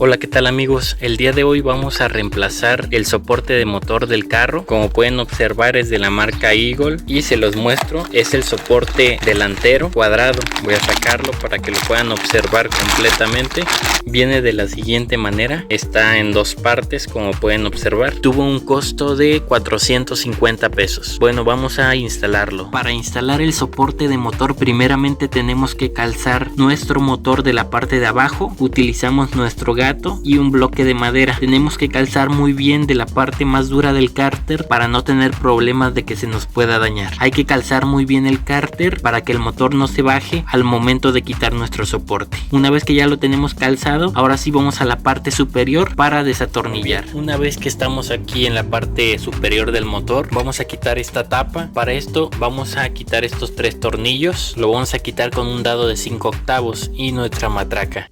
Hola, ¿qué tal amigos? El día de hoy vamos a reemplazar el soporte de motor del carro. Como pueden observar es de la marca Eagle y se los muestro. Es el soporte delantero cuadrado. Voy a sacarlo para que lo puedan observar completamente. Viene de la siguiente manera. Está en dos partes, como pueden observar. Tuvo un costo de 450 pesos. Bueno, vamos a instalarlo. Para instalar el soporte de motor, primeramente tenemos que calzar nuestro motor de la parte de abajo. Utilizamos nuestro gato y un bloque de madera. Tenemos que calzar muy bien de la parte más dura del cárter para no tener problemas de que se nos pueda dañar. Hay que calzar muy bien el cárter para que el motor no se baje al momento de quitar nuestro soporte. Una vez que ya lo tenemos calzado, ahora sí vamos a la parte superior para desatornillar. Una vez que estamos aquí en la parte superior del motor, vamos a quitar esta tapa. Para esto vamos a quitar estos 3 tornillos. Lo vamos a quitar con un dado de 5/8 y nuestra matraca.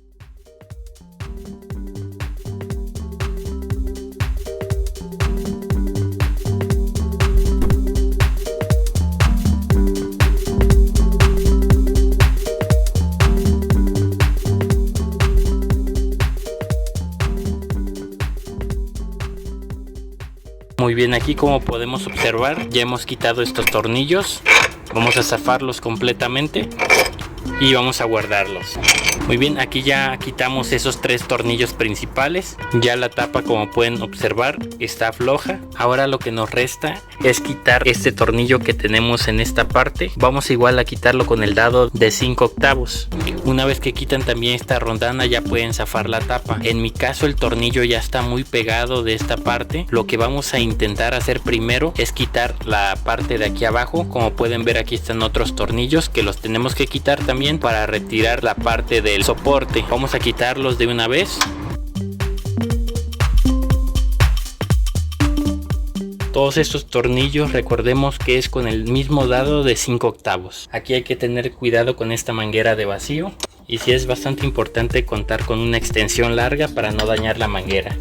Muy bien, aquí como podemos observar ya hemos quitado estos tornillos. Vamos a zafarlos completamente y vamos a guardarlos. Muy bien, aquí ya quitamos esos 3 tornillos principales. Ya la tapa, como pueden observar, está floja. Ahora lo que nos resta es quitar este tornillo que tenemos en esta parte. Vamos igual a quitarlo con el dado de 5/8. Una vez que quitan también esta rondana, ya pueden zafar la tapa. En mi caso el tornillo ya está muy pegado de esta parte. Lo que vamos a intentar hacer primero es quitar la parte de aquí abajo. Como pueden ver, aquí están otros tornillos que los tenemos que quitar también para retirar la parte del soporte. Vamos a quitarlos de una vez. Todos estos tornillos, recordemos que es con el mismo dado de 5/8. Aquí hay que tener cuidado con esta manguera de vacío, y sí es bastante importante contar con una extensión larga para no dañar la manguera.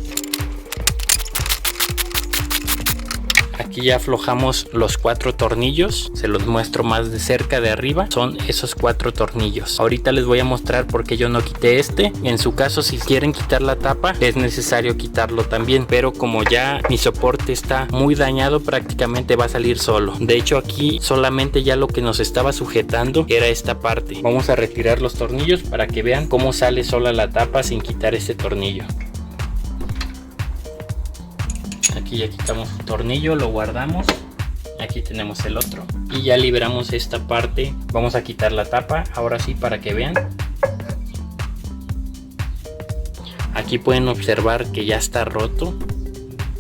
Aquí ya aflojamos los 4 tornillos. Se los muestro más de cerca de arriba. Son esos 4 tornillos. Ahorita les voy a mostrar por qué yo no quité este. En su caso, si quieren quitar la tapa, es necesario quitarlo también. Pero como ya mi soporte está muy dañado, prácticamente va a salir solo. De hecho, aquí solamente ya lo que nos estaba sujetando era esta parte. Vamos a retirar los tornillos para que vean cómo sale sola la tapa sin quitar este tornillo. Aquí ya quitamos un tornillo, lo guardamos. Aquí tenemos el otro y ya liberamos esta parte. Vamos a quitar la tapa ahora sí para que vean. Aquí pueden observar que ya está roto.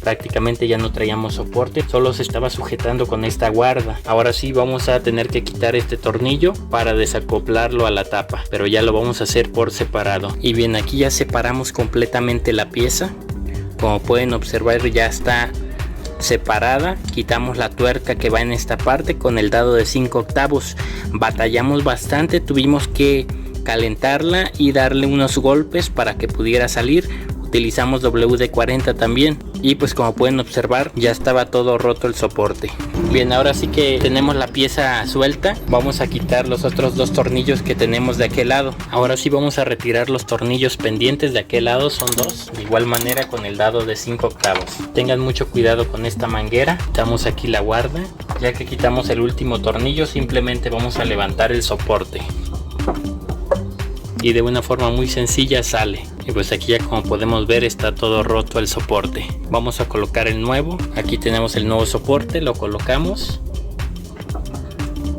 Prácticamente ya no traíamos soporte, solo se estaba sujetando con esta guarda. Ahora sí vamos a tener que quitar este tornillo para desacoplarlo a la tapa, pero ya lo vamos a hacer por separado. Y bien, aquí ya separamos completamente la pieza. Como pueden observar, ya está separada. Quitamos la tuerca que va en esta parte con el dado de 5/8. Batallamos bastante, tuvimos que calentarla y darle unos golpes para que pudiera salir. Utilizamos WD-40 también, y pues como pueden observar ya estaba todo roto el soporte. Bien, ahora sí que tenemos la pieza suelta. Vamos a quitar los otros 2 tornillos que tenemos de aquel lado. Ahora sí vamos a retirar los tornillos pendientes de aquel lado, son 2, de igual manera con el dado de 5/8. Tengan mucho cuidado con esta manguera. Quitamos aquí la guarda. Ya que quitamos el último tornillo, simplemente vamos a levantar el soporte y de una forma muy sencilla sale. Y pues aquí ya, como podemos ver, está todo roto el soporte. Vamos a colocar el nuevo. Aquí tenemos el nuevo soporte, lo colocamos.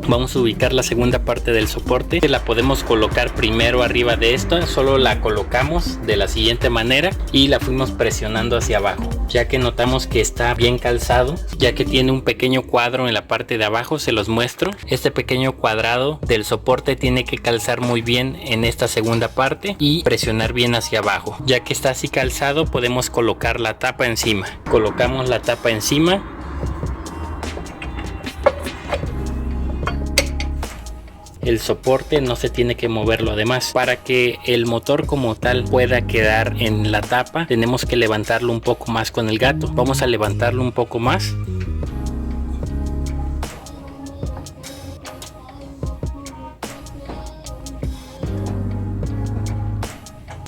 Vamos a ubicar la segunda parte del soporte. La podemos colocar primero arriba de esta. Solo la colocamos de la siguiente manera y la fuimos presionando hacia abajo. Ya que notamos que está bien calzado, ya que tiene un pequeño cuadro en la parte de abajo, se los muestro. Este pequeño cuadrado del soporte tiene que calzar muy bien en esta segunda parte y presionar bien hacia abajo. Ya que está así calzado, podemos colocar la tapa encima. Colocamos la tapa encima. El soporte no se tiene que moverlo. Además, para que el motor como tal pueda quedar en la tapa, tenemos que levantarlo un poco más con el gato. Vamos a levantarlo un poco más.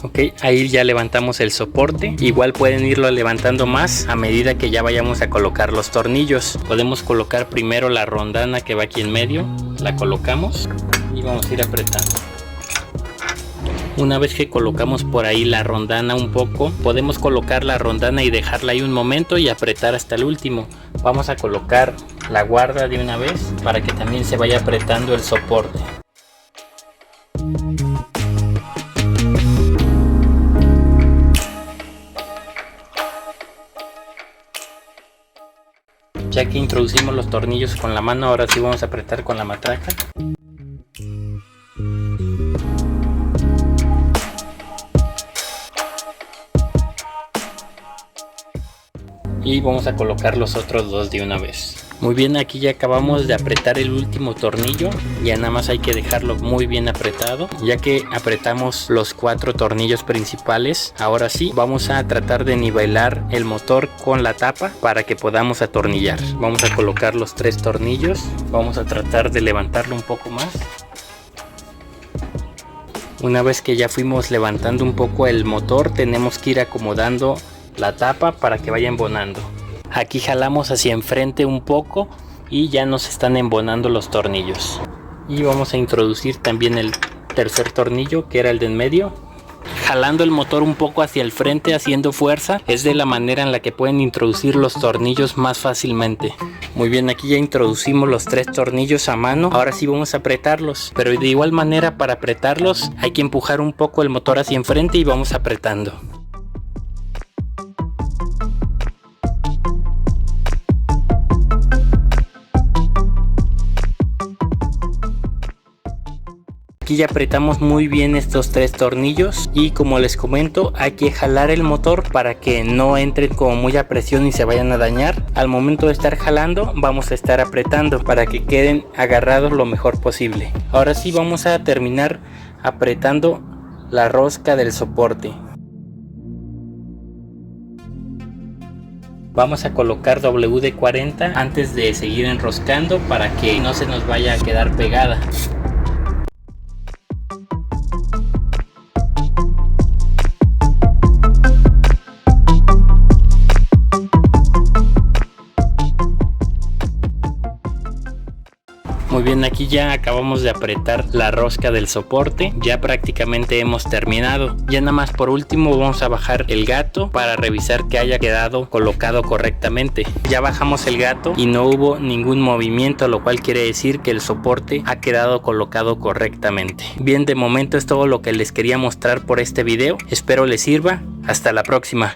Ok, Ok, ahí ya levantamos el soporte. Igual pueden irlo levantando más a medida que ya vayamos a colocar los tornillos. Podemos colocar primero la rondana que va aquí en medio. La colocamos y vamos a ir apretando. Una vez que colocamos por ahí la rondana un poco, podemos colocar la rondana y dejarla ahí un momento y apretar hasta el último. Vamos a colocar la guarda de una vez para que también se vaya apretando el soporte. Ya que introducimos los tornillos con la mano, ahora sí vamos a apretar con la matraca. Y vamos a colocar los otros dos de una vez. Muy bien, aquí ya acabamos de apretar el último tornillo. Ya nada más hay que dejarlo muy bien apretado. Ya que apretamos los 4 tornillos principales, ahora sí vamos a tratar de nivelar el motor con la tapa para que podamos atornillar. Vamos a colocar los 3 tornillos. Vamos a tratar de levantarlo un poco más. Una vez que ya fuimos levantando un poco el motor, tenemos que ir acomodando la tapa para que vaya embonando. Aquí jalamos hacia enfrente un poco y ya nos están embonando los tornillos. Y vamos a introducir también el tercer tornillo, que era el de en medio. Jalando el motor un poco hacia el frente, haciendo fuerza, es de la manera en la que pueden introducir los tornillos más fácilmente. Muy bien, aquí ya introducimos los 3 tornillos a mano. Ahora sí vamos a apretarlos, pero de igual manera para apretarlos hay que empujar un poco el motor hacia enfrente y vamos apretando. Aquí ya apretamos muy bien estos 3 tornillos y como les comento, hay que jalar el motor para que no entren como muy a presión y se vayan a dañar. Al momento de estar jalando vamos a estar apretando para que queden agarrados lo mejor posible. Ahora sí vamos a terminar apretando la rosca del soporte. Vamos a colocar WD-40 antes de seguir enroscando para que no se nos vaya a quedar pegada. Muy bien, aquí ya acabamos de apretar la rosca del soporte, ya prácticamente hemos terminado. Ya nada más por último vamos a bajar el gato para revisar que haya quedado colocado correctamente. Ya bajamos el gato y no hubo ningún movimiento, lo cual quiere decir que el soporte ha quedado colocado correctamente. Bien, de momento es todo lo que les quería mostrar por este video, espero les sirva, hasta la próxima.